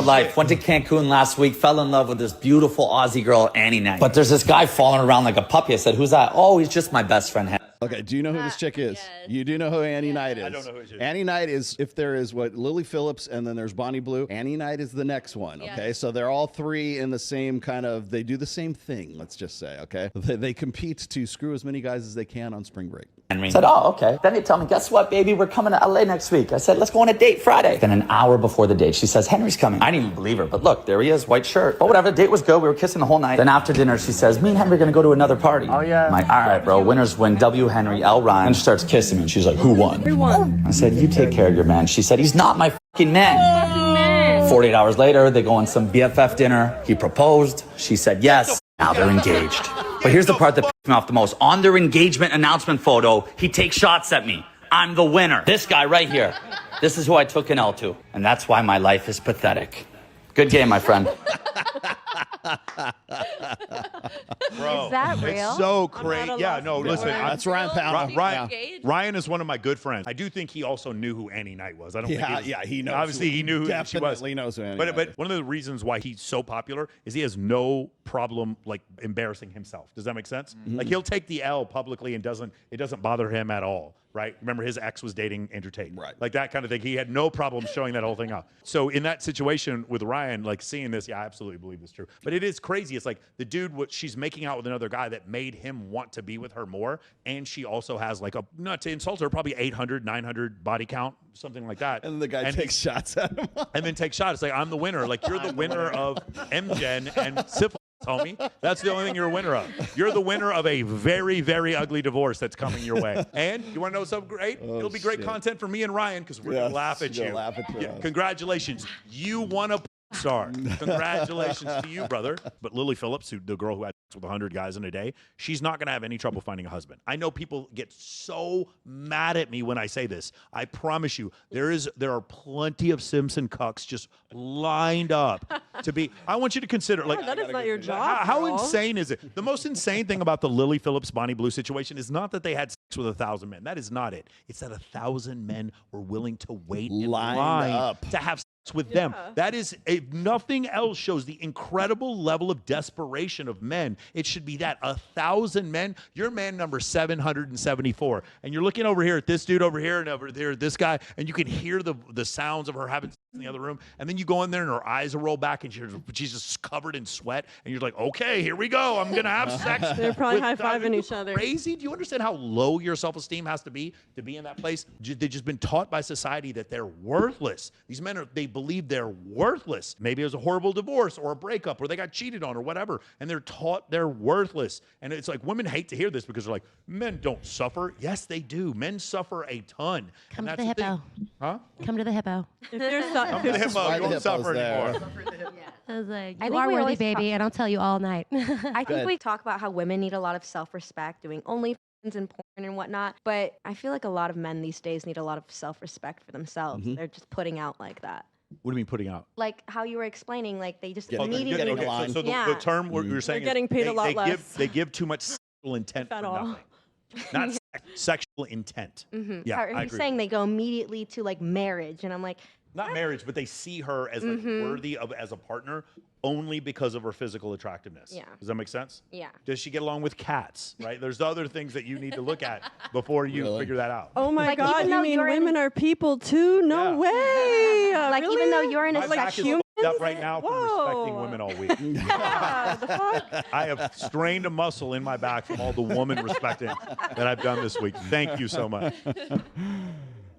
the life. Went to Cancun last week, fell in love with this beautiful Aussie girl, Annie Knight. But there's this guy falling around like a puppy. I said, who's that? Oh, he's just my best friend. Okay, do you know who this chick is? Yes. You do know who Annie Knight is. I don't know who she is. Annie Knight is, if there is what, Lily Phillips and then there's Bonnie Blue, Annie Knight is the next one, okay? Yes. So they're all three in the same kind of, they do the same thing, let's just say, okay? They compete to screw as many guys as they can on spring break. Henry said, oh, okay. Then they tell me, guess what, baby? We're coming to LA next week. I said, let's go on a date Friday. Then an hour before the date, she says, Henry's coming. I didn't even believe her, but look, there he is, white shirt. But whatever, the date was good. We were kissing the whole night. Then after dinner, she says, me and Henry are going to go to another party. Oh, yeah. I'm like, all right, bro, winners win. W. Henry, L. Ryan. And she starts kissing me, and she's like, who won? Who won? I said, you take care of your man. She said, he's not my fucking man. 48 hours later, they go on some BFF dinner. He proposed. She said yes. Now they're engaged. But here's the part that pissed me off the most. On their engagement announcement photo, he takes shots at me. I'm the winner. This guy right here. This is who I took an L to. And that's why my life is pathetic. Good game, my friend. Bro, Is that real? it's so crazy. Yeah, no, listen. That's Ryan Pound. Ryan is one of my good friends. I do think he also knew who Annie Knight was. I don't think he knows. Obviously, he knew who she was. Definitely knows who Annie Knight is. But one of the reasons why he's so popular is he has no problem like embarrassing himself. Does that make sense? Mm-hmm. Like he'll take the L publicly and it doesn't bother him at all. Right? Remember his ex was dating Andrew Tate. Right. Like that kind of thing. He had no problem showing that whole thing out. So in that situation with Ryan, like seeing this, yeah, I absolutely believe this is true. But it is crazy. It's like the dude, she's making out with another guy that made him want to be with her more. And she also has like not to insult her, probably 800, 900 body count, something like that. And then the guy takes shots at him. And then takes shots. It's like, I'm the winner. Like you're the winner of MGen and syphilis. Homie, that's the only thing you're a winner of. You're the winner of a very, very ugly divorce that's coming your way. And you want to know something great? It'll be great content for me and Ryan because we're gonna laugh at you. Congratulations, you won a star. Congratulations to you, brother. But Lily Phillips, the girl who had sex with 100 guys in a day, she's not going to have any trouble finding a husband. I know people get so mad at me when I say this. I promise you, there are plenty of Simpson cucks just lined up to be. I want you to consider, like, that is not your job. How insane is it? The most insane thing about the Lily Phillips, Bonnie Blue situation is not that they had sex with 1,000 men. That is not it. It's that 1,000 men were willing to wait in line to have sex with them. That is, if nothing else shows the incredible level of desperation of men. It should be that 1,000 men. You're man number 774, and you're looking over here at this dude over here and over there at this guy, and you can hear the sounds of her having sex in the other room. And then you go in there, and her eyes are rolled back, and she's just covered in sweat, and you're like, okay, here we go. I'm gonna have sex. They're probably high-fiving each other. Crazy. Do you understand how low your self-esteem has to be in that place? They've just been taught by society that they're worthless. These men they believe they're worthless. Maybe it was a horrible divorce or a breakup or they got cheated on or whatever, and they're taught they're worthless. And it's like women hate to hear this because they're like, men don't suffer. Yes, they do. Men suffer a ton. Come to the hippo. Huh? Come to the hippo. Come to the hippo. You won't suffer anymore. I was like, I you think are we worthy, always baby, and I'll tell you all night. I think we talk about how women need a lot of self-respect, doing OnlyFans and porn and whatnot. But I feel like a lot of men these days need a lot of self-respect for themselves. They're just putting out like that. What do you mean putting out? Like how you were explaining, like they just Getting immediately. in line. So the term you're saying They're getting paid a lot less. They give too much sexual intent for nothing. Not sexual intent. Yeah, Are you saying they go immediately to like marriage? And I'm like, not marriage, but they see her as like worthy of as a partner only because of her physical attractiveness. Yeah. Does that make sense? Yeah. Does she get along with cats? Right. There's other things that you need to look at before you figure that out. Oh my Like, God! even You though mean you're in- women are people too? No Yeah. way! like really? even though you're in a My back is sexual. up right now from respecting Whoa. women all week. Yeah, the fuck? I have strained a muscle in my back from all the woman respecting that I've done this week. Thank you so much.